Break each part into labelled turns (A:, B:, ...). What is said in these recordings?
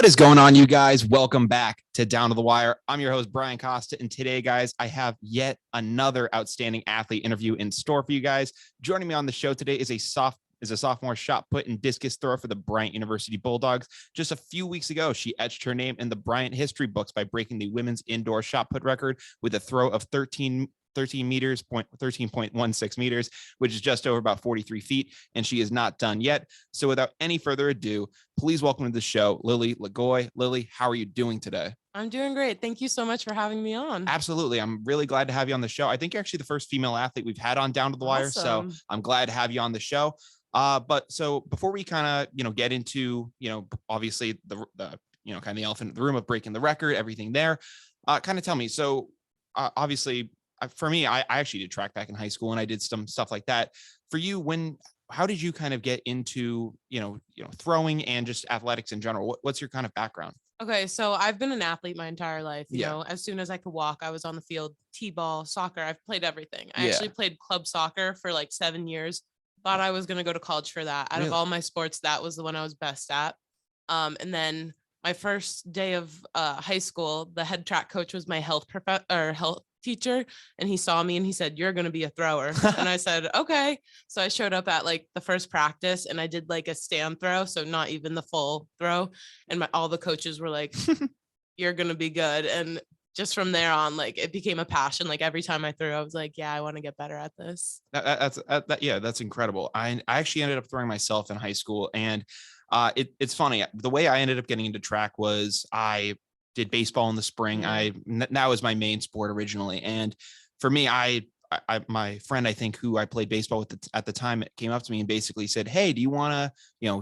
A: What is going on, you guys? Welcome back to Down to the Wire. I'm your host, Bryant Costa, and today, guys, I have yet another outstanding athlete interview in store for you guys. Joining me on the show today is a sophomore shot put and discus thrower for the Bryant University Bulldogs. Just a few weeks ago, she etched her name in the Bryant history books by breaking the women's indoor shot put record with a throw of 13 meters, 13.16 meters, which is just over about 43 feet. And she is not done yet. So without any further ado, please welcome to the show, LaGoy. Lily, how are you doing today?
B: I'm doing great. Thank you so much for having me on.
A: Absolutely. I'm really glad to have you on the show. I think you're actually the first female athlete we've had on Down to the Wire. So I'm glad to have you on the show. But so before we kind of, get into, obviously the kind of the elephant in the room of breaking the record, everything there, kind of tell me. So obviously, for me, I actually did track back in high school and I did some stuff like that. For you, how did you kind of get into, throwing and just athletics in general? What's your kind of background?
B: Okay, so I've been an athlete my entire life. You know, as soon as I could walk, I was on the field, t-ball, soccer. I've played everything. I actually played club soccer for like 7 years. Thought I was going to go to college for that. Out of all my sports, that was the one I was best at. And then my first day of high school, the head track coach was my health teacher, and he saw me and he said, "You're going to be a thrower." And I said, "Okay." So I showed up at like the first practice and I did like a stand throw, so not even the full throw, and all the coaches were like, "You're going to be good." And just from there on, like, it became a passion. Like every time I threw, I was like, yeah, I want to get better at this.
A: That's incredible. I actually ended up throwing myself in high school, and it's funny. The way I ended up getting into track was I did baseball in the spring. That was my main sport originally. And for me, my friend, I think, who I played baseball with at the time, came up to me and basically said, "Hey, do you want to,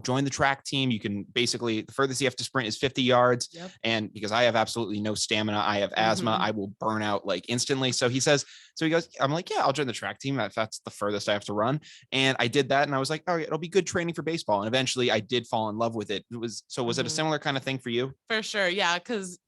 A: join the track team? You can basically, the furthest you have to sprint is 50 yards. Yep. And because I have absolutely no stamina, I have asthma, I will burn out like instantly." So he goes, I'm like, "Yeah, I'll join the track team if that's the furthest I have to run." And I did that. And I was like, "Oh, it'll be good training for baseball." And eventually I did fall in love with it. Was it a similar kind of thing for you?
B: For sure. Yeah. Cause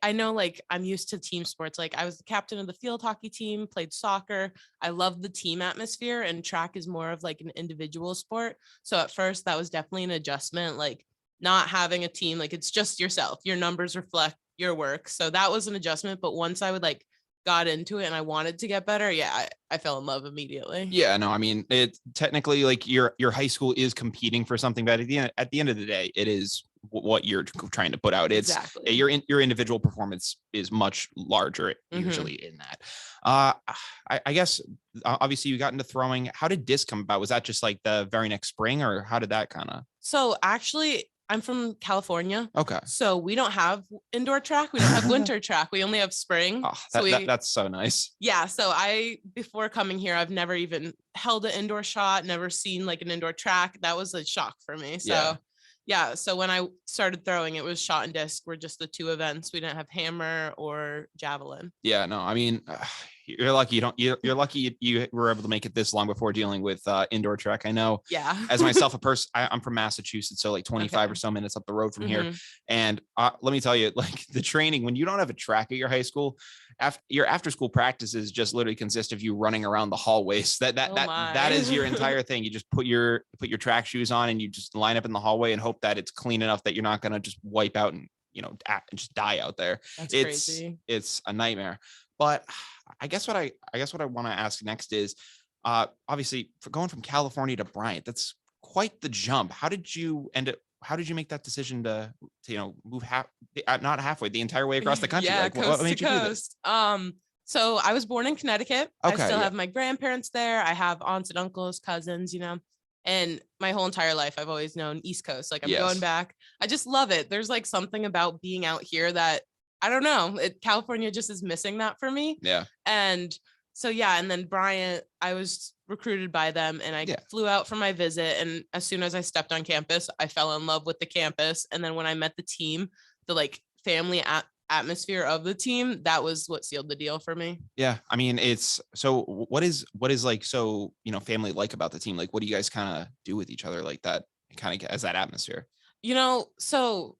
B: I know, like, I'm used to team sports. Like, I was the captain of the field hockey team, played soccer. I love the team atmosphere, and track is more of like an individual sport. So at first that was definitely an adjustment, like not having a team, like it's just yourself, your numbers reflect your work. So that was an adjustment. But once I got into it and I wanted to get better, I fell in love immediately.
A: Yeah, no, I mean, it technically, like, your high school is competing for something, but at the end of the day, it is what you're trying to put out. It's exactly. Your individual performance is much larger usually in that. I guess obviously you got into throwing. How did disc come about? Was that just like the very next spring, or how did that kind of?
B: So actually, I'm from California.
A: Okay.
B: So we don't have indoor track. We don't have winter track. We only have spring.
A: Oh, that's so nice.
B: Yeah. So before coming here, I've never even held an indoor shot, never seen like an indoor track. That was a shock for me. So yeah. So when I started throwing, it was shot and disc were just the two events. We didn't have hammer or javelin.
A: Yeah, no, I mean, you're lucky you're lucky you were able to make it this long before dealing with indoor track. I know.
B: Yeah.
A: As myself, a person, I'm from Massachusetts, so like 25 or so minutes up the road from here. And let me tell you, like, the training when you don't have a track at your high school, your after school practices just literally consist of you running around the hallways. That is your entire thing. You just put your track shoes on and you just line up in the hallway and hope that it's clean enough that you're not going to just wipe out and just die out there.
B: That's crazy.
A: It's a nightmare. But I guess what I want to ask next is, obviously, for going from California to Bryant, that's quite the jump. How did you make that decision to move not halfway, the entire way across the country?
B: Yeah,
A: like,
B: coast
A: what made
B: to
A: you do
B: coast. So I was born in Connecticut.
A: Okay,
B: I still have my grandparents there. I have aunts and uncles, cousins, and my whole entire life I've always known East Coast. Like, I'm going back. I just love it. There's like something about being out here that I don't know. California just is missing that for me.
A: Yeah.
B: And so, and then Bryant, I was recruited by them and I flew out for my visit. And as soon as I stepped on campus, I fell in love with the campus. And then when I met the team, the like family atmosphere of the team, that was what sealed the deal for me.
A: Yeah. I mean, what is like, so, family like about the team? Like, what do you guys kind of do with each other like that kind of as that atmosphere?
B: So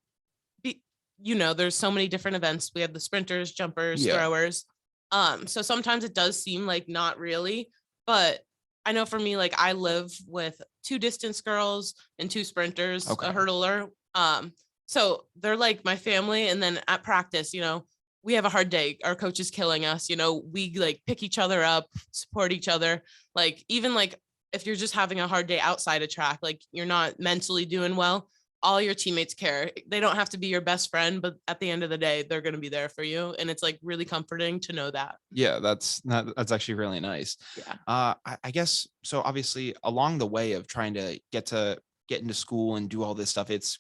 B: there's so many different events. We have the sprinters, jumpers, throwers. So sometimes it does seem like not really, but I know for me, like, I live with 2 distance girls and 2 sprinters, a hurdler. So they're like my family. And then at practice, we have a hard day. Our coach is killing us. We like pick each other up, support each other. Like even like if you're just having a hard day outside of track, like you're not mentally doing well, all your teammates care. They don't have to be your best friend, but at the end of the day, they're going to be there for you. And it's like really comforting to know that.
A: Yeah, that's actually really nice.
B: Yeah.
A: I guess so. Obviously, along the way of trying to get into school and do all this stuff, it's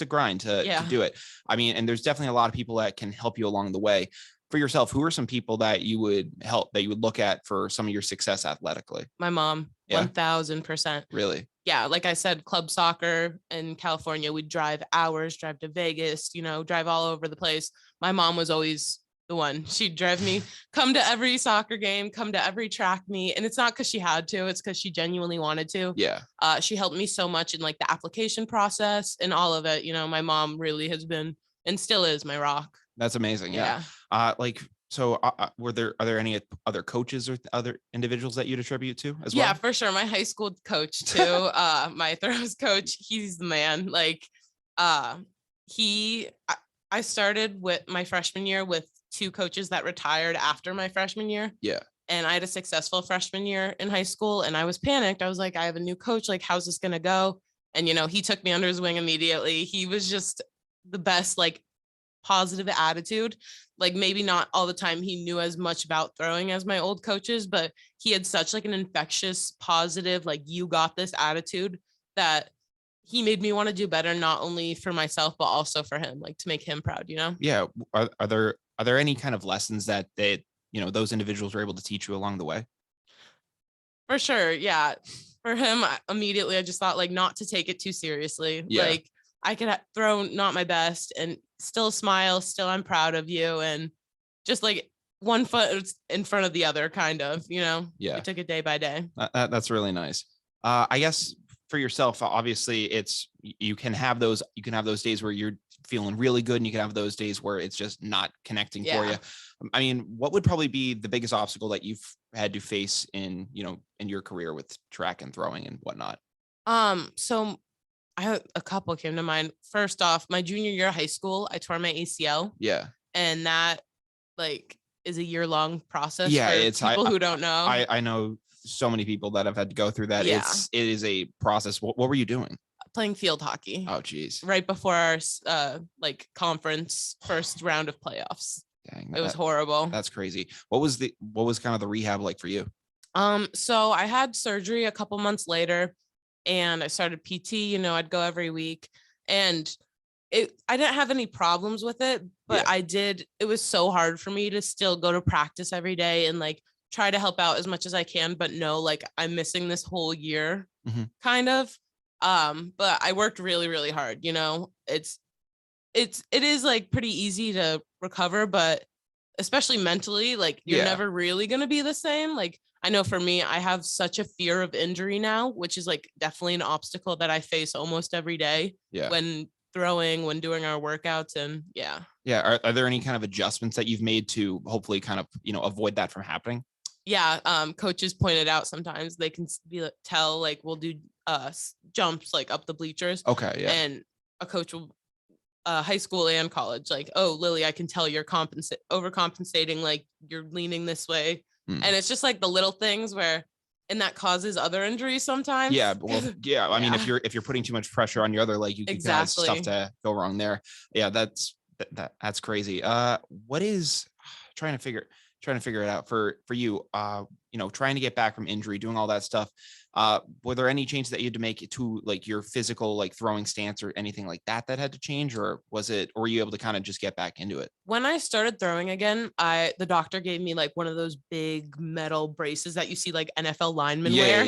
A: a grind to do it. I mean, and there's definitely a lot of people that can help you along the way. For yourself, who are some people that you would look at for some of your success athletically?
B: My mom, 1000%.
A: Really?
B: Yeah. Like I said, club soccer in California, we'd drive hours, drive to Vegas, drive all over the place. My mom was always the one. She'd drive me, come to every soccer game, come to every track meet. And it's not because she had to, it's because she genuinely wanted to.
A: Yeah.
B: She helped me so much in like the application process and all of it. My mom really has been and still is my rock.
A: That's amazing. Yeah. So are there any other coaches or other individuals that you'd attribute to as well?
B: Yeah, for sure. My high school coach too, my throws coach, he's the man. Like, I started with my freshman year with 2 coaches that retired after my freshman year.
A: Yeah.
B: And I had a successful freshman year in high school and I was panicked. I was like, I have a new coach. Like, how's this going to go? And, he took me under his wing immediately. He was just the best, like, positive attitude. Like maybe not all the time he knew as much about throwing as my old coaches, but he had such like an infectious, positive, like you got this attitude that he made me want to do better, not only for myself, but also for him, like to make him proud,
A: Yeah. Are there any kind of lessons that those individuals were able to teach you along the way?
B: For sure. Yeah. For him, immediately, I just thought like not to take it too seriously.
A: Yeah.
B: Like I could throw not my best and still smile, still I'm proud of you. And just like one foot in front of the other kind of, Yeah. We took it day by day.
A: That's really nice. I guess for yourself, obviously you can have those days where you're feeling really good and you can have those days where it's just not connecting for you. I mean, what would probably be the biggest obstacle that you've had to face in your career with track and throwing and whatnot?
B: So I have a couple came to mind. First off, my junior year of high school, I tore my ACL.
A: Yeah.
B: And that like is a year-long process.
A: Yeah,
B: for
A: it's
B: people who don't know.
A: I know so many people that have had to go through that.
B: Yeah.
A: It is a process. What were you doing?
B: Playing field hockey.
A: Oh, geez.
B: Right before our like conference first round of playoffs.
A: Dang,
B: it was horrible.
A: That's crazy. What was kind of the rehab like for you?
B: So I had surgery a couple months later and I started PT, I'd go every week and I didn't have any problems with it, but it was so hard for me to still go to practice every day and like try to help out as much as I can, but no, like I'm missing this whole year kind of. But I worked really, really hard, it is like pretty easy to recover, but especially mentally, like you're never really going to be the same. Like I know for me, I have such a fear of injury now, which is like definitely an obstacle that I face almost every day when throwing, when doing our workouts. And
A: are there any kind of adjustments that you've made to hopefully kind of avoid that from happening?
B: Coaches pointed out sometimes they can tell like we'll do jumps like up the bleachers.
A: Okay.
B: And a coach will high school and college like, oh Lily, I can tell you're overcompensating, like you're leaning this way. And it's just like the little things and that causes other injuries sometimes.
A: I mean, if you're putting too much pressure on your other leg, you can cause stuff to go wrong there. That's crazy. What is trying to figure it out for you, trying to get back from injury, doing all that stuff. Were there any changes that you had to make to like your physical, like throwing stance or anything like that had to change, or were you able to kind of just get back into it?
B: When I started throwing again, the doctor gave me like one of those big metal braces that you see like NFL linemen wear,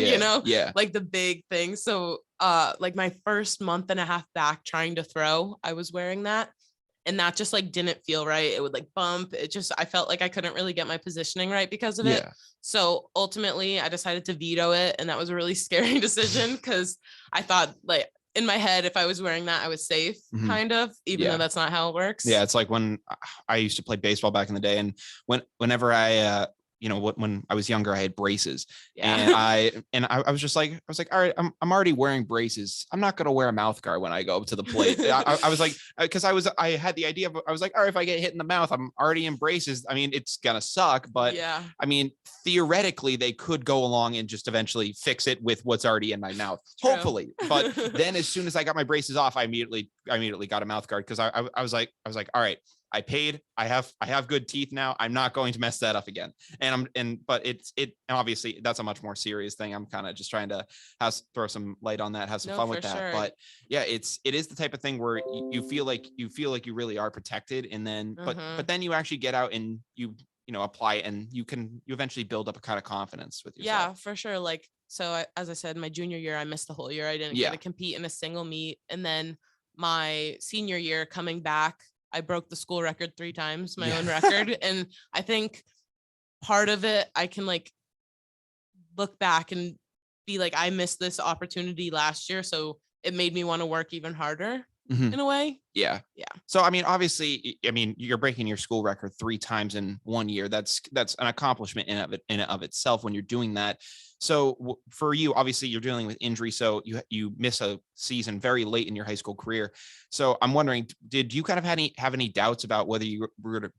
B: like the big thing. So, like my first month and a half back trying to throw, I was wearing that. And that just like didn't feel right. It would like bump. I felt like I couldn't really get my positioning right because of it. So ultimately I decided to veto it. And that was a really scary decision because I thought like in my head, if I was wearing that, I was safe kind of, even though that's not how it works.
A: Yeah. It's like when I used to play baseball back in the day. And whenever I when I was younger, I had braces,
B: Yeah.
A: and I was like, all right, I'm already wearing braces. I'm not gonna wear a mouth guard when I go up to the plate. I was like, because I had the idea of, I was like, all right, if I get hit in the mouth, I'm already in braces. I mean, it's gonna suck, but
B: yeah.
A: I mean, theoretically, they could go along and just eventually fix it with what's already in my mouth, hopefully. But then, as soon as I got my braces off, I immediately got a mouth guard, because I was like, all right, I paid. I have good teeth now. I'm not going to mess that up again. But and obviously that's a much more serious thing. I'm kind of just trying to throw some light on that, have some fun with that.
B: Sure.
A: But yeah, it is the type of thing where you feel like you really are protected, and then but then you actually get out and you apply it, and you eventually build up a kind of confidence with yourself.
B: Yeah, for sure. Like, so as I said, my junior year, I missed the whole year. I didn't get to compete in a single meet. And then my senior year coming back, I broke the school record 3 times, my own record. And I think part of it, I can like look back and be like, I missed this opportunity last year. So it made me want to work even harder in a way.
A: Yeah. So, I mean, obviously, you're breaking your school record 3 times in 1 year. That's an accomplishment in and of itself when you're doing that. So for you, obviously, you're dealing with injury. So you miss a season very late in your high school career. So I'm wondering, did you kind of have any doubts about whether you were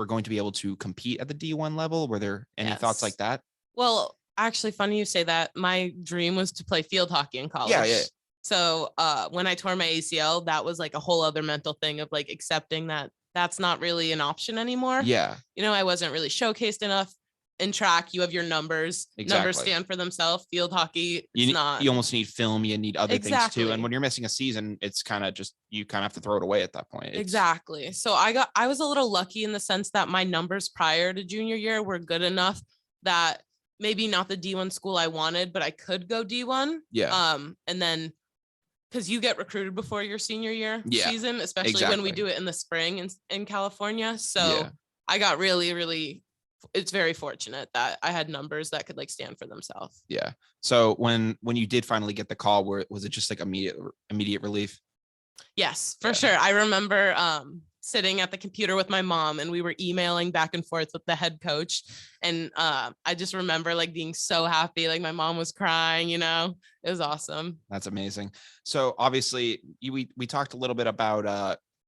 A: going to be able to compete at the D1 level? Were there any thoughts like that?
B: Well, actually, funny you say that. My dream was to play field hockey in college.
A: Yeah.
B: So when I tore my ACL, that was like a whole other mental thing of like accepting that that's not really an option anymore.
A: Yeah.
B: I wasn't really showcased enough. In track, you have your numbers.
A: Exactly.
B: Numbers stand for themselves. Field hockey, it's not.
A: You almost need film. You need other things too. And when you're missing a season, it's kind of just, you kind of have to throw it away at that point.
B: Exactly. So I was a little lucky in the sense that my numbers prior to junior year were good enough that maybe not the D1 school I wanted, but I could go D1.
A: Yeah.
B: And then, because you get recruited before your senior year season, especially when we do it in the spring in California. So I got really, really, it's very fortunate that I had numbers that could like stand for themselves.
A: Yeah. So when you did finally get the call, was it just like immediate relief?
B: Yes, for sure. I remember sitting at the computer with my mom, and we were emailing back and forth with the head coach. And I just remember like being so happy. Like my mom was crying, it was awesome.
A: That's amazing. So obviously we talked a little bit about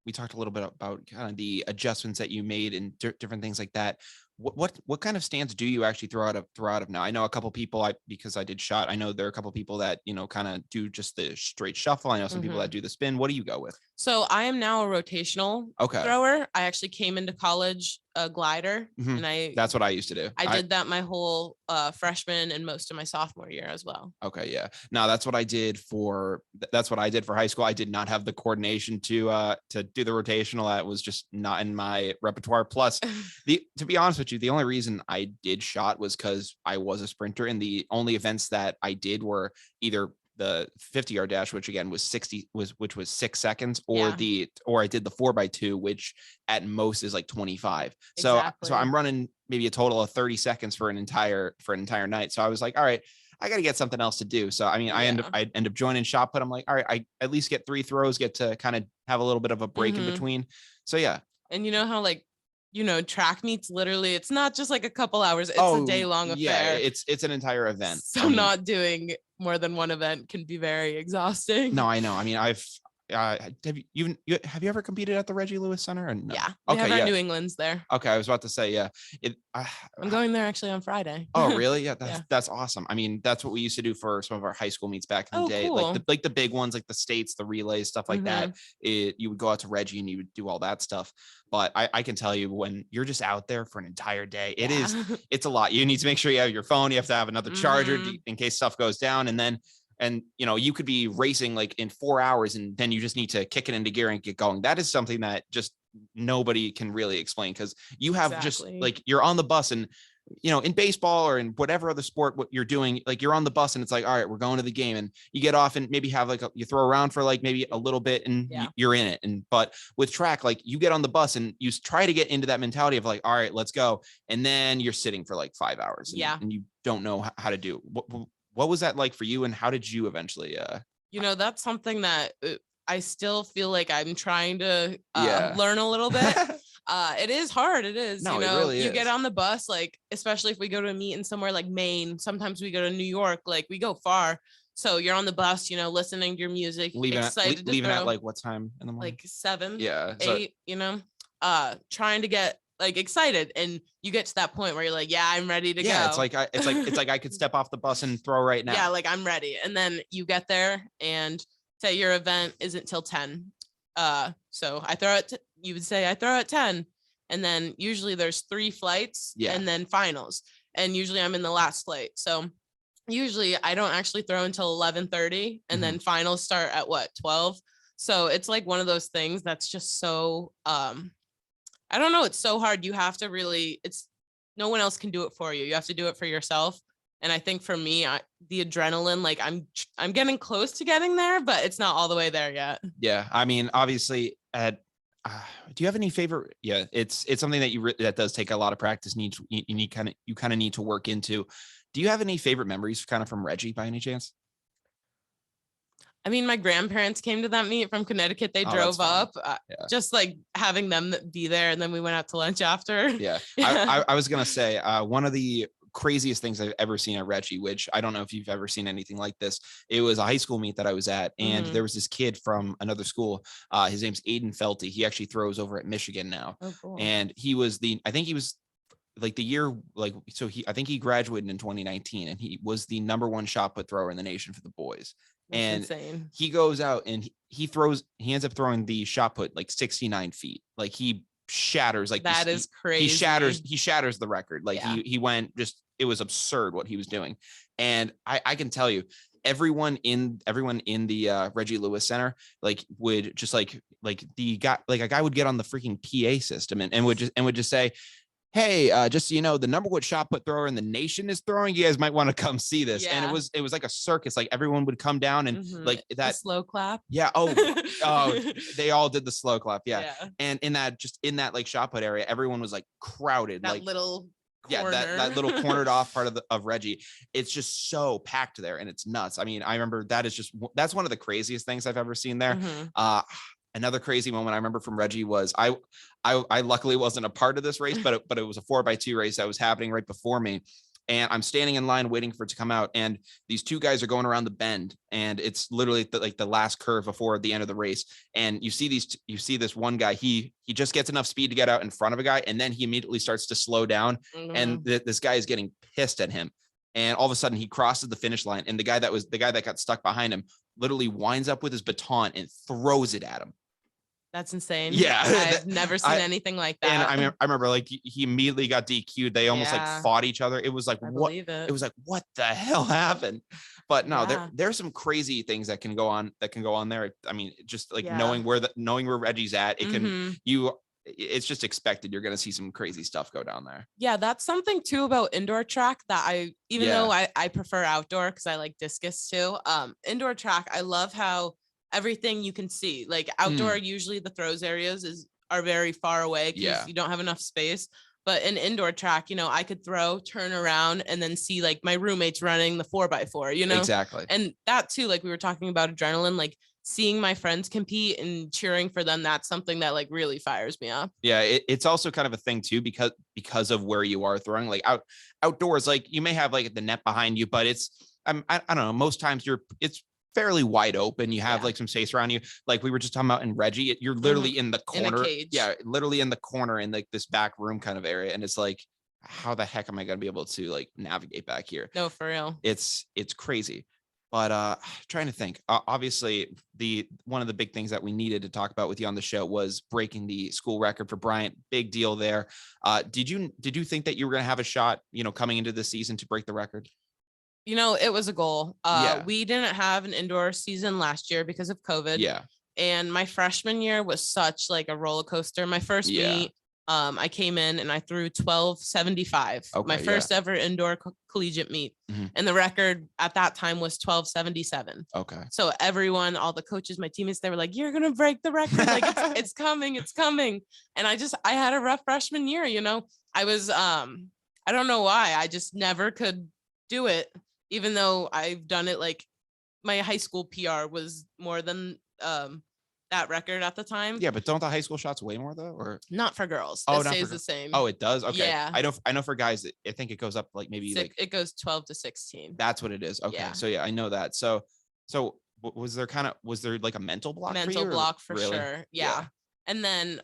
A: kind of the adjustments that you made and different things like that. What kind of stance do you actually throw out of now? I know a couple people, because I did shot. I know there are a couple people that, kind of do just the straight shuffle. I know some people that do the spin. What do you go with?
B: So I am now a rotational thrower. I actually came into college a glider, and
A: that's what I used to do.
B: I did that my whole freshman and most of my sophomore year as well.
A: Okay, yeah. No, that's what I did for high school. I did not have the coordination to do the rotational. That was just not in my repertoire. Plus, to be honest with you, the only reason I did shot was because I was a sprinter, and the only events that I did were either the 50-yard dash, which again was 6 seconds, or I did the 4x2, which at most is like 25. Exactly. So I'm running maybe a total of 30 seconds for an entire night. So I was like, all right, I got to get something else to do. So, I mean, I end up joining shot put. I'm like, all right, I at least get 3 throws, get to kind of have a little bit of a break in between. So yeah.
B: And you know how like, track meets, literally, it's not just like a couple hours. It's a day-long affair. Yeah,
A: it's an entire event.
B: So not doing more than one event can be very exhausting.
A: No, I know. I mean, have you ever competed at the Reggie Lewis Center? Or no?
B: Yeah. Okay. New England's there.
A: Okay. I was about to say, yeah.
B: I'm going there actually on Friday.
A: Oh, really? Yeah. That's awesome. I mean, that's what we used to do for some of our high school meets back in the day. Cool. Like the big ones, like the states, the relays, stuff like that. You would go out to Reggie and you would do all that stuff. But I can tell you, when you're just out there for an entire day, it's a lot. You need to make sure you have your phone. You have to have another charger in case stuff goes down. And you could be racing like in 4 hours, and then you just need to kick it into gear and get going. That is something that just nobody can really explain, because you have just like, you're on the bus, and in baseball or in whatever other sport, what you're doing, like you're on the bus and it's like, all right, we're going to the game, and you get off and maybe have like you throw around for like maybe a little bit and you're in it. But with track, like you get on the bus and you try to get into that mentality of like, all right, let's go. And then you're sitting for like 5 hours and you don't know how to do. What was that like for you, and how did you eventually
B: that's something that I still feel like I'm trying to learn a little bit. It is hard. It is.
A: No,
B: you know,
A: it really
B: you
A: is.
B: get on the bus, like, especially if we go to a meet in somewhere like Maine, sometimes we go to New York, like we go far. So you're on the bus, you know, listening to your music,
A: leaving at like what time in the morning?
B: Like 7,
A: Yeah.
B: 8, you know, trying to get like excited, and you get to that point where you're like, yeah, I'm ready to go.
A: It's like I could step off the bus and throw right now.
B: Yeah, like I'm ready. And then you get there and say your event isn't till 10. So I throw it, you would say I throw at 10, and then usually there's 3 flights and then finals. And usually I'm in the last flight. So usually I don't actually throw until 11:30, and then finals start at 12. So it's like one of those things that's just so, I don't know. It's so hard. You have to really, no one else can do it for you. You have to do it for yourself. And I think for me, the adrenaline, like I'm getting close to getting there, but it's not all the way there yet.
A: Yeah. I mean, obviously do you have any favorite? Yeah, it's something that that does take a lot of practice. You kind of need to work into. Do you have any favorite memories kind of from Reggie by any chance?
B: I mean, my grandparents came to that meet from Connecticut. They drove up, just like having them be there. And then we went out to lunch after.
A: Yeah. I was going to say, one of the craziest things I've ever seen at Reggie, which I don't know if you've ever seen anything like this. It was a high school meet that I was at, and there was this kid from another school. His name's Aiden Felty. He actually throws over at Michigan now. Oh, cool. And I think he was like the year, like, so I think he graduated in 2019, and he was the #1 shot put thrower in the nation for the boys. That's and insane. He goes out and he ends up throwing the shot put like 69 feet. Like he shatters, like
B: that is crazy.
A: He shatters the record. Like he went it was absurd what he was doing. And I can tell you, everyone in the Reggie Lewis Center, like would just like the guy, like a guy would get on the freaking PA system and would just say, hey, just so you know, the #1 shot put thrower in the nation is throwing. You guys might want to come see this. And it was like a circus. Like everyone would come down and like that
B: the slow clap.
A: Yeah. Oh, they all did the slow clap. Yeah. And in that like shot put area, everyone was like crowded.
B: That
A: like
B: little corner.
A: that little cornered off part of Reggie. It's just so packed there, and it's nuts. I mean, I remember that's one of the craziest things I've ever seen there. Another crazy moment I remember from Reggie was I luckily wasn't a part of this race, but it was a 4x2 race that was happening right before me. And I'm standing in line waiting for it to come out. And these 2 guys are going around the bend, and it's literally the last curve before the end of the race. And you see this one guy, he just gets enough speed to get out in front of a guy. And then he immediately starts to slow down. And this guy is getting pissed at him. And all of a sudden he crosses the finish line. And the guy that got stuck behind him literally winds up with his baton and throws it at him.
B: That's insane.
A: Yeah.
B: I've never seen anything like that.
A: And I remember like he immediately got DQ'd. They almost like fought each other. It was like, it was like, what the hell happened? But no, there's some crazy things that can go on there. I mean, just like knowing where Reggie's at, it can, it's just expected. You're going to see some crazy stuff go down there.
B: Yeah. That's something too about indoor track that though I prefer outdoor, because I like discus too. Indoor track, I love how everything you can see. Like outdoor, usually the throws areas are very far away because you don't have enough space. But in indoor track, you know, I could throw, turn around, and then see like my roommates running the 4x4, you know?
A: Exactly.
B: And that too, like we were talking about adrenaline, like seeing my friends compete and cheering for them, that's something that like really fires me up.
A: Yeah, it's also kind of a thing too, because of where you are throwing. Like outdoors, like you may have like the net behind you, but I don't know, most times it's fairly wide open. You have like some space around you. Like we were just talking about in Reggie, you're literally in the corner.
B: In a cage.
A: Yeah, literally in the corner in like this back room kind of area. And it's like, how the heck am I going to be able to like navigate back here?
B: No, for real.
A: It's crazy. But trying to think, obviously one of the big things that we needed to talk about with you on the show was breaking the school record for Bryant. Big deal there. Did you think that you were going to have a shot, you know, coming into the season to break the record?
B: You know, it was a goal. We didn't have an indoor season last year because of COVID.
A: Yeah.
B: And my freshman year was such like a roller coaster. My first meet, I came in and I threw 1275. My first ever indoor collegiate meet. And the record at that time was 1277.
A: Okay.
B: So everyone, all the coaches, my teammates, they were like, you're going to break the record. Like it's coming, it's coming. And I had a rough freshman year, you know, I was, I don't know why. I just never could do it. Even though I've done it, like my high school PR was more than that record at the time.
A: Yeah, but don't the high school shots weigh more though, or
B: not for girls?
A: Oh,
B: it
A: not
B: stays
A: for
B: the same.
A: Oh, it does. Okay,
B: Yeah.
A: I know for guys, I think it goes up like maybe like
B: it goes 12 to 16.
A: That's what it is. Okay,
B: Yeah.
A: so yeah, I know that. So was there like a mental block?
B: Mental
A: for you,
B: block for
A: really?
B: sure. Yeah. And then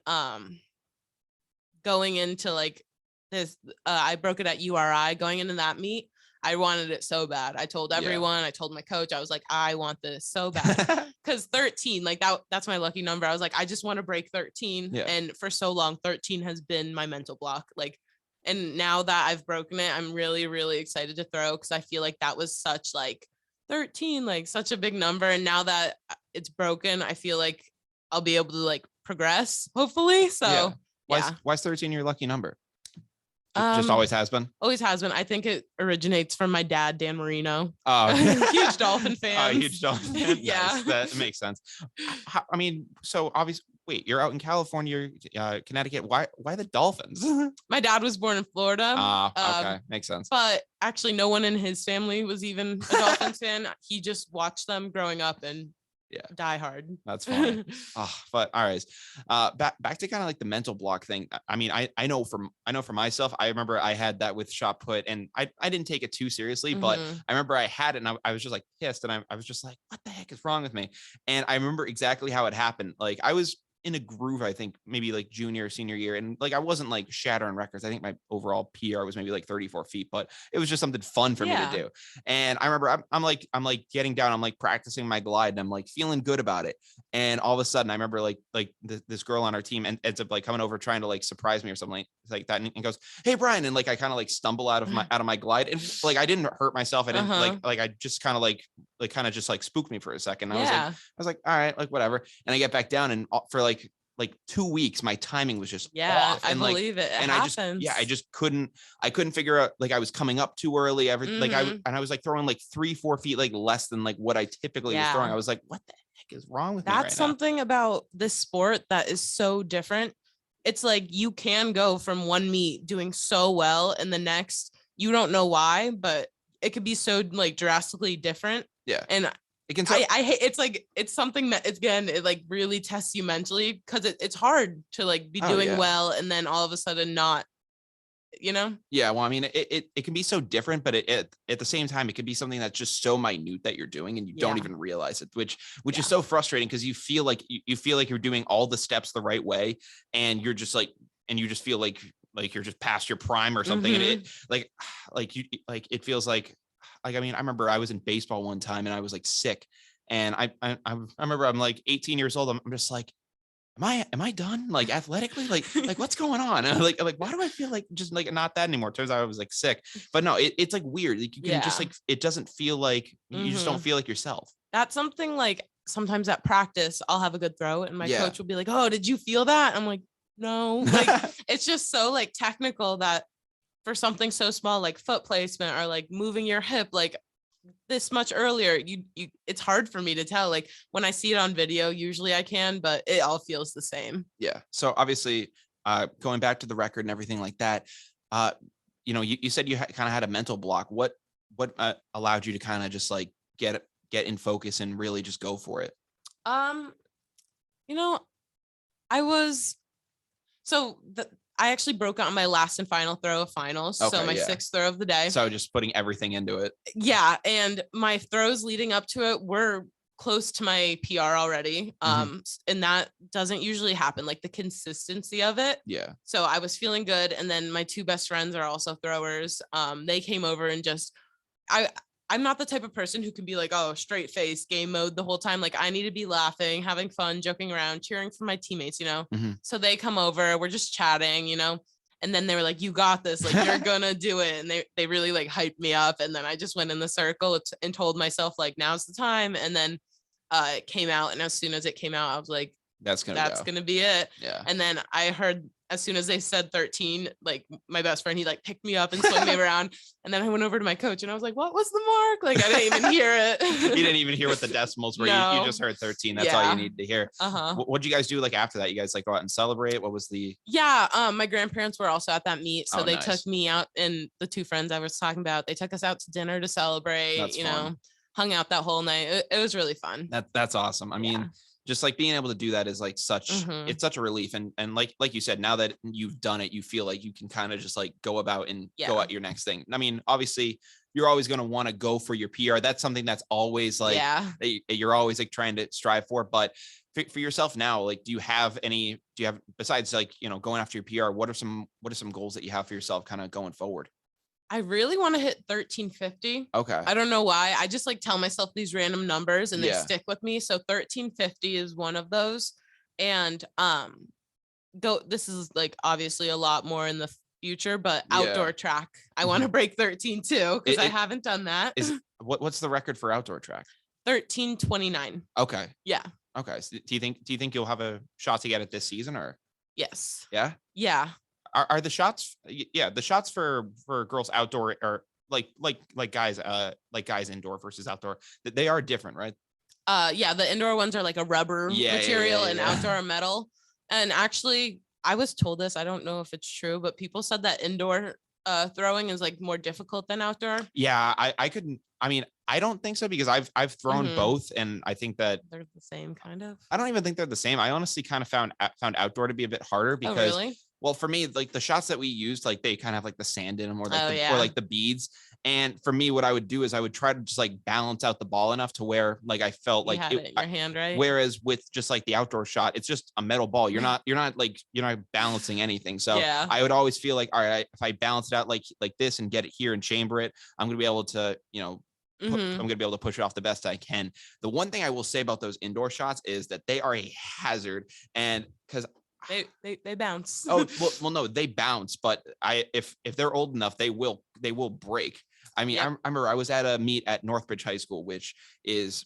B: going into like this, I broke it at URI. Going into that meet, I wanted it so bad. I told everyone. I told my coach. I was like, I want this so bad. Because 13, like that's my lucky number. I was like, I just want to break 13.
A: Yeah.
B: And for so long, 13 has been my mental block. Like, and now that I've broken it, I'm really, really excited to throw, because I feel like that was such like 13, like such a big number. And now that it's broken, I feel like I'll be able to like progress, hopefully. So
A: why's 13 your lucky number? Just always has been.
B: Always has been. I think it originates from my dad, Dan Marino.
A: Oh,
B: huge Dolphin fan.
A: Huge Dolphin fan.
B: Yeah,
A: nice. That makes sense. I mean, so obviously, wait, you're out in California, Connecticut. Why the Dolphins?
B: My dad was born in Florida.
A: Okay, makes sense.
B: But actually, no one in his family was even a Dolphins fan. He just watched them growing up and die hard.
A: That's fine. But all right, back to kind of like the mental block thing. I mean, I know for myself, I remember I had that with shot put, and I didn't take it too seriously, but I remember I had it, and I was just like pissed, and I was just like, what the heck is wrong with me? And I remember exactly how it happened. Like, I was in a groove, I think maybe like junior or senior year, and like I wasn't like shattering records. I think my overall PR was maybe like 34 feet, but it was just something fun for me to do. And I remember I'm like getting down, I'm like practicing my glide, and I'm like feeling good about it. And all of a sudden I remember like this girl on our team and ends up like coming over trying to like surprise me or something like that, and goes, "Hey Brian," and like I kind of like stumble out of my glide, and like I didn't hurt myself. I didn't like I just kind of like kind of just like spooked me for a second. I was like, all right, like whatever. And I get back down, and for like 2 weeks my timing was just off. And
B: I believe it.
A: And I just couldn't figure out, like I was coming up too early, like I was like throwing like 3-4 feet like less than like what I typically was throwing. I was like, what the heck is wrong with me right now?
B: That's something about this sport that is so different. It's like you can go from one meet doing so well, and the next you don't know why, but it could be so like drastically different. And it can. I hate. It's like it's something that it like really tests you mentally, because it's hard to like be doing well and then all of a sudden not. You know? Yeah.
A: Well, I mean, it can be so different, but it at the same time, it could be something that's just so minute that you're doing and you don't even realize it, which is so frustrating, because you feel like you're doing all the steps the right way, and you're just like, and you just feel like you're just past your prime or something. And it it feels like I mean, I remember I was in baseball one time and I was like sick, and I remember I'm like 18 years old. I'm just like, am I done? Like athletically, like what's going on? Like why do I feel like just like not that anymore? Turns out I was like sick, but no, it's like weird. Like you can just like, it doesn't feel like you just don't feel like yourself.
B: That's something like sometimes at practice I'll have a good throw and my coach will be like, "Oh, did you feel that?" I'm like, "No." Like it's just so like technical that for something so small like foot placement or like moving your hip like this much earlier, you it's hard for me to tell. Like when I see it on video, usually I can, but it all feels the same.
A: So obviously going back to the record and everything like that, you said you kind of had a mental block. What allowed you to kind of just like get in focus and really just go for it?
B: I actually broke out on my last and final throw of finals. Okay, so my sixth throw of the day.
A: So just putting everything into it.
B: Yeah. And my throws leading up to it were close to my PR already. And that doesn't usually happen, like the consistency of it.
A: Yeah.
B: So I was feeling good. And then my two best friends are also throwers. They came over and I'm not the type of person who can be like, oh, straight face game mode the whole time. Like I need to be laughing, having fun, joking around, cheering for my teammates, So they come over, we're just chatting, and then they were like, you got this, like you're gonna do it. And they really like hyped me up. And then I just went in the circle and told myself like, now's the time. And then it came out. And as soon as it came out, I was like, that's gonna be it.
A: Yeah.
B: And then I heard as soon as they said 13, like my best friend, he like picked me up and swung me around. And then I went over to my coach and I was like, what was the mark? Like I didn't even hear it.
A: You didn't even hear what the decimals were. No. You just heard 13. That's all you needed to hear. What'd you guys do like after that? You guys like go out and celebrate? What was the?
B: Yeah. My grandparents were also at that meet. So they took me out, and the two friends I was talking about, they took us out to dinner to celebrate. That's fun. Hung out that whole night. It was really fun.
A: That's awesome. I mean, just like being able to do that is like it's such a relief. And like you said, now that you've done it, you feel like you can kind of just like go about and go at your next thing. I mean, obviously you're always going to want to go for your PR. That's something that's always like, you're always like trying to strive for. But for yourself now, like, do you have besides like, going after your PR, what are some goals that you have for yourself kind of going forward?
B: I really want to hit 1350.
A: Okay.
B: I don't know why. I just like tell myself these random numbers and they stick with me. So 1350 is one of those. And this is like obviously a lot more in the future, but outdoor track. I want to break 13 too, because I haven't done that.
A: What's the record for outdoor track?
B: 1329.
A: Okay.
B: Yeah.
A: Okay. So do you think you'll have a shot to get it this season, or?
B: Yes.
A: Yeah.
B: Yeah.
A: Are the shots? Yeah, the shots for girls outdoor or like guys indoor versus outdoor, they are different, right?
B: Yeah, the indoor ones are like a rubber material and outdoor are metal. And actually, I was told this, I don't know if it's true, but people said that indoor throwing is like more difficult than outdoor.
A: Yeah, I don't think so, because I've thrown both, and I think that
B: they're the same kind of.
A: I don't even think they're the same. I honestly kind of found outdoor to be a bit harder because well, for me, like the shots that we used, like they kind of have like the sand in them, or like or like the beads. And for me, what I would do is I would try to just like balance out the ball enough to where like I felt like
B: it in your hand, right?
A: Whereas with just like the outdoor shot, it's just a metal ball. You're not balancing anything. So I would always feel like, all right, if I balance it out like this and get it here and chamber it, I'm gonna be able to, I'm going to be able to push it off the best I can. The one thing I will say about those indoor shots is that they are a hazard, and because
B: they bounce.
A: well, no, they bounce, but if they're old enough, they will break. I mean, I remember I was at a meet at Northbridge High School, which is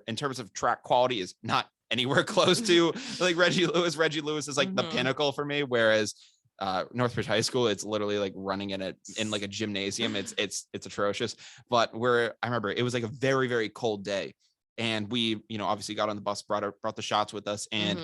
A: in terms of track quality is not anywhere close to like Reggie Lewis. Reggie Lewis is like the pinnacle for me, whereas Northbridge High School, it's literally like running in like a gymnasium. It's atrocious. But I remember it was like a very, very cold day, and we obviously got on the bus, brought the shots with us, and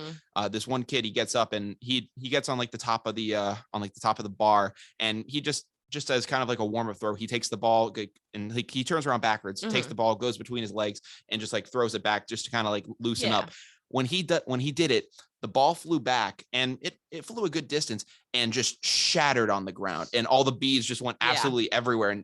A: this one kid, he gets up and he gets on like the top of the bar, and he just as kind of like a warm-up throw, he takes the ball and like he turns around backwards, takes the ball, goes between his legs, and just like throws it back just to kind of like loosen up. When he did it, the ball flew back, and it flew a good distance and just shattered on the ground, and all the beads just went absolutely everywhere, and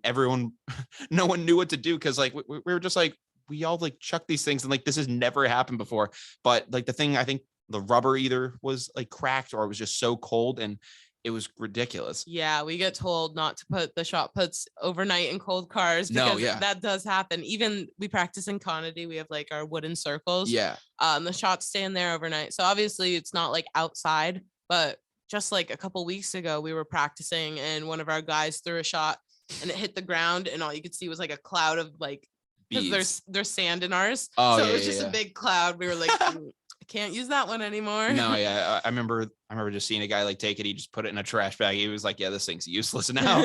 A: no one knew what to do, because like we were just like, we all like chucked these things, and like this has never happened before. But like the thing, I think the rubber either was like cracked or it was just so cold, and it was ridiculous.
B: Yeah, we get told not to put the shot puts overnight in cold cars, because that does happen. Even we practice in Conity, we have like our wooden circles. The shots stay in there overnight. So obviously it's not like outside, but just like a couple weeks ago, we were practicing and one of our guys threw a shot and it hit the ground, and all you could see was like a cloud of like, because there's sand in ours. So it was just a big cloud. We were like, I can't use that one anymore.
A: No, I remember just seeing a guy like take it. He just put it in a trash bag. He was like, yeah, this thing's useless now.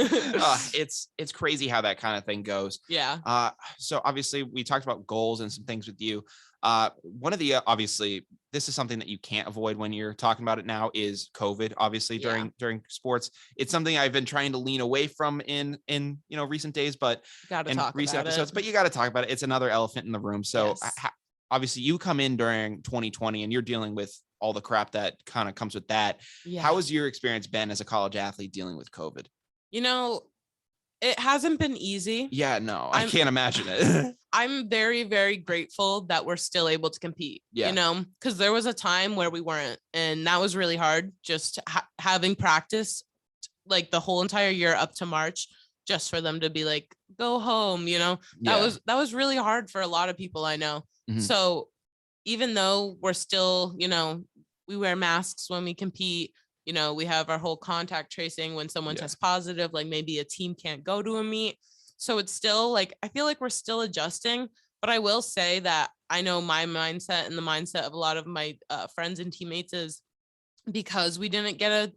A: It's crazy how that kind of thing goes.
B: Yeah.
A: So obviously we talked about goals and some things with you. One of the, obviously this is something that you can't avoid when you're talking about it now, is COVID, obviously during sports. It's something I've been trying to lean away from in recent days, but in recent episodes, but you got to talk about it. It's another elephant in the room. So obviously you come in during 2020 and you're dealing with all the crap that kind of comes with that. How has your experience been as a college athlete dealing with COVID?
B: It hasn't been easy.
A: Yeah, no, I can't imagine it.
B: I'm very, very grateful that we're still able to compete, because there was a time where we weren't, and that was really hard, just having practice like the whole entire year up to March, just for them to be like, go home, that was really hard for a lot of people I know. So even though we're still, we wear masks when we compete, we have our whole contact tracing when someone tests positive, like maybe a team can't go to a meet. So it's still like, I feel like we're still adjusting, but I will say that I know my mindset and the mindset of a lot of my friends and teammates is, because we didn't get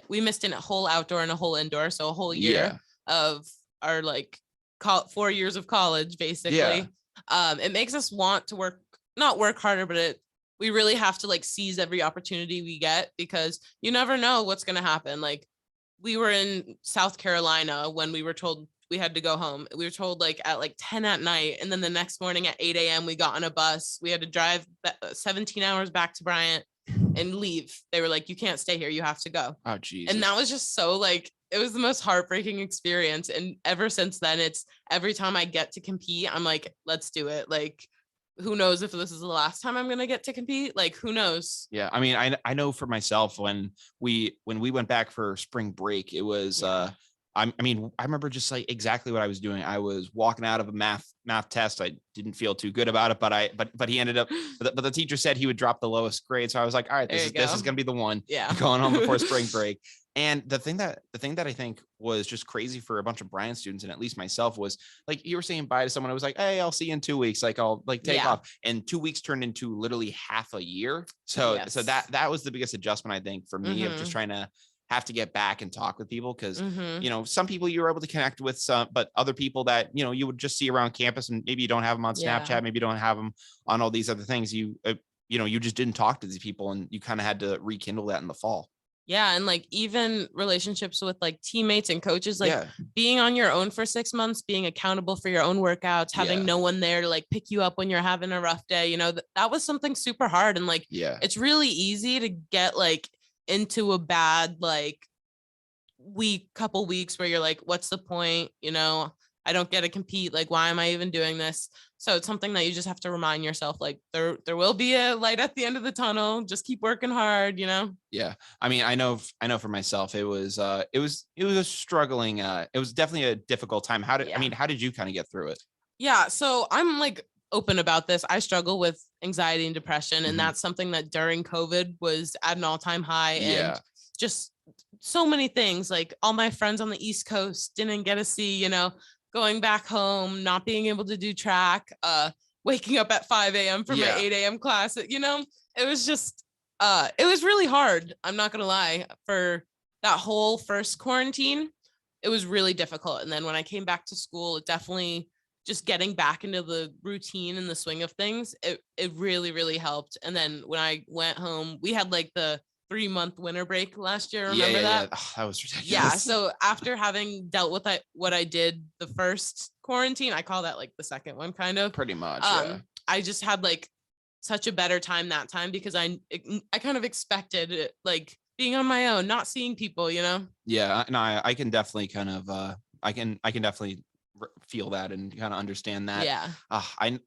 B: we missed a whole outdoor and a whole indoor. So a whole year of our 4 years of college, basically. It makes us want to not work harder, but we really have to seize every opportunity we get, because you never know what's going to happen. Like, we were in South Carolina when we were told we had to go home. We were told like at like 10 at night. And then the next morning at 8 a.m. we got on a bus. We had to drive 17 hours back to Bryant and leave. They were like, you can't stay here. You have to go.
A: Oh, Jesus.
B: And that was just so like, it was the most heartbreaking experience. And ever since then, it's every time I get to compete, I'm like, let's do it. Like, who knows if this is the last time I'm going to get to compete? Like, who knows?
A: Yeah. I mean, I know for myself, when we went back for spring break, it was, I mean, I remember just like exactly what I was doing. I was walking out of a math test. I didn't feel too good about it, but he ended up, but the teacher said he would drop the lowest grade. So I was like, all right, this is going to be the one.
B: Yeah.
A: Going home before spring break. And the thing that I think was just crazy for a bunch of Bryant students, and at least myself, was like, you were saying bye to someone. I was like, hey, I'll see you in 2 weeks. Like, I'll like take off. And 2 weeks turned into literally half a year. So that was the biggest adjustment, I think, for me, of just trying to have to get back and talk with people. Cause you know, some people you were able to connect with, but other people that, you know, you would just see around campus, and maybe you don't have them on Snapchat, maybe you don't have them on all these other things. You know, you just didn't talk to these people, and you kind of had to rekindle that in the fall.
B: Yeah. And like even relationships with like teammates and coaches, like being on your own for 6 months, being accountable for your own workouts, having no one there to like pick you up when you're having a rough day, you know, that was something super hard. And like, it's really easy to get like into a bad like couple weeks where you're like, what's the point? You know, I don't get to compete. Like, why am I even doing this? So it's something that you just have to remind yourself, like there will be a light at the end of the tunnel. Just keep working hard, you know?
A: Yeah. I mean, I know for myself, it was a struggling, it was definitely a difficult time. How did you kind of get through it?
B: Yeah. So I'm like open about this. I struggle with anxiety and depression. And that's something that during COVID was at an all-time high. And just so many things, like all my friends on the East Coast didn't get to see, you know, going back home, not being able to do track, waking up at 5 a.m. for my 8 a.m. class. You know, it was just, it was really hard. I'm not going to lie. For that whole first quarantine, it was really difficult. And then when I came back to school, it definitely just getting back into the routine and the swing of things, it really, really helped. And then when I went home, we had like the 3-month winter break last year. Remember that?
A: Oh, that was ridiculous.
B: Yeah. So after having dealt with what I did the first quarantine, I call that like the second one, kind of.
A: Pretty much.
B: I just had like such a better time that time, because I kind of expected it, like being on my own, not seeing people, you know?
A: Yeah. No, I can definitely kind of, I can definitely feel that and kind of understand that.
B: Yeah.
A: I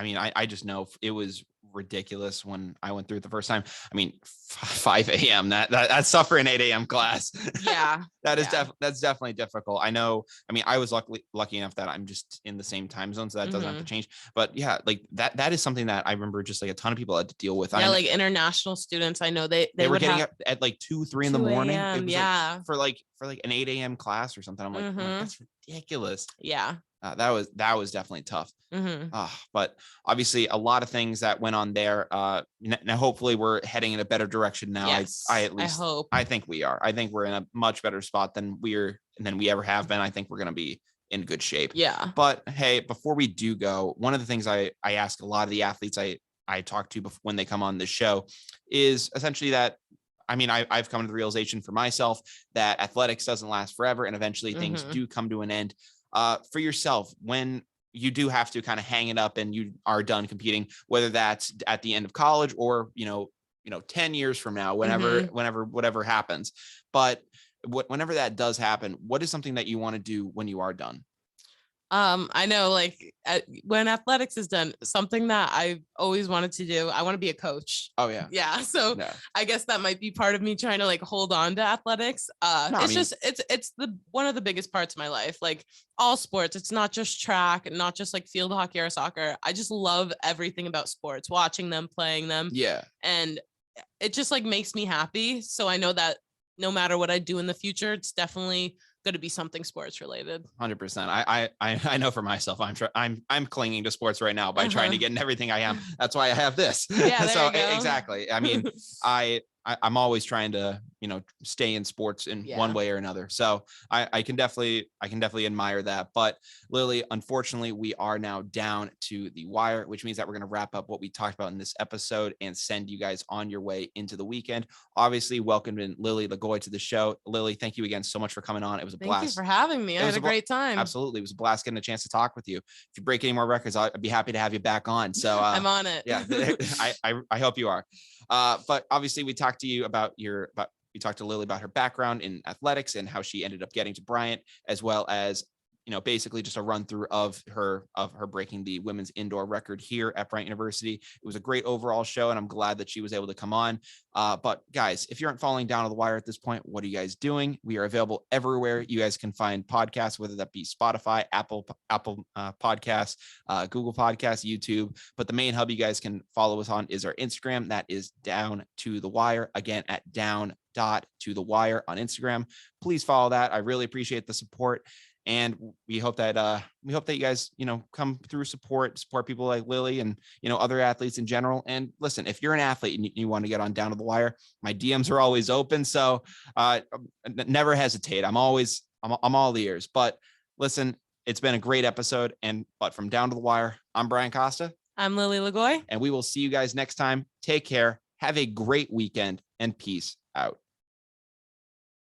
A: mean, I just know it was ridiculous when I went through it the first time. I mean, 5 a.m. That's tough for an 8 a.m. class.
B: Yeah.
A: That's definitely difficult. I know. I mean, I was lucky enough that I'm just in the same time zone, so that doesn't have to change. But yeah, like that is something that I remember just like a ton of people had to deal with.
B: Yeah, like international students. I know they
A: were getting up at like 2-3 in the morning. It was
B: like
A: for like an 8 a.m. class or something. I'm like, that's ridiculous.
B: Yeah.
A: That was definitely tough. But obviously a lot of things that went on there. Now hopefully we're heading in a better direction now.
B: Yes,
A: I at least
B: hope.
A: I think we are. I think we're in a much better spot than we ever have been. I think we're going to be in good shape.
B: Yeah.
A: But hey, before we do go, one of the things I ask a lot of the athletes I talk to when they come on this show is essentially that, I mean, I've come to the realization for myself that athletics doesn't last forever, and eventually things do come to an end. For yourself, when you do have to kind of hang it up and you are done competing, whether that's at the end of college or, 10 years from now, whatever happens. But whenever that does happen, what is something that you want to do when you are done?
B: I know, like when athletics is done, something that I've always wanted to do, I want to be a coach.
A: Oh yeah.
B: Yeah. So I guess that might be part of me trying to like hold on to athletics. It's the one of the biggest parts of my life, like all sports. It's not just track and not just like field hockey or soccer. I just love everything about sports, watching them, playing them.
A: Yeah. And
B: it just like makes me happy. So I know that no matter what I do in the future, it's definitely going to be something sports related.
A: 100%. I know for myself, I'm clinging to sports right now by trying to get in everything I am. That's why I have this.
B: Yeah.
A: So exactly. I mean, I'm always trying to, stay in sports in one way or another. So I can definitely admire that. But Lily, unfortunately, we are now down to the wire, which means that we're going to wrap up what we talked about in this episode and send you guys on your way into the weekend. Obviously, welcome in Lily LaGoy to the show. Lily, thank you again so much for coming on. It was a blast.
B: Thank you for having me. I had a great time.
A: Absolutely. It was a blast getting a chance to talk with you. If you break any more records, I'd be happy to have you back on. So
B: I'm on it.
A: Yeah, I hope you are. But obviously we talked to you we talked to Lily about her background in athletics and how she ended up getting to Bryant, as well as basically just a run through of her breaking the women's indoor record here at Bryant University. It was a great overall show, and I'm glad that she was able to come on. But guys, if you aren't falling down to the wire at this point, what are you guys doing? We are available everywhere you guys can find podcasts, whether that be Spotify, Apple Podcasts, Google Podcasts, YouTube. But the main hub you guys can follow us on is our Instagram. That is Down to the Wire. Again, at down.to the wire on Instagram. Please follow that. I really appreciate the support. And we hope that you guys, come through, support people like Lily and, other athletes in general. And listen, if you're an athlete and you want to get on Down to the Wire, my DMs are always open. So never hesitate. I'm all ears. But listen, it's been a great episode. But from Down to the Wire, I'm Brian Costa.
B: I'm Lily LaGoy.
A: And we will see you guys next time. Take care. Have a great weekend and peace out.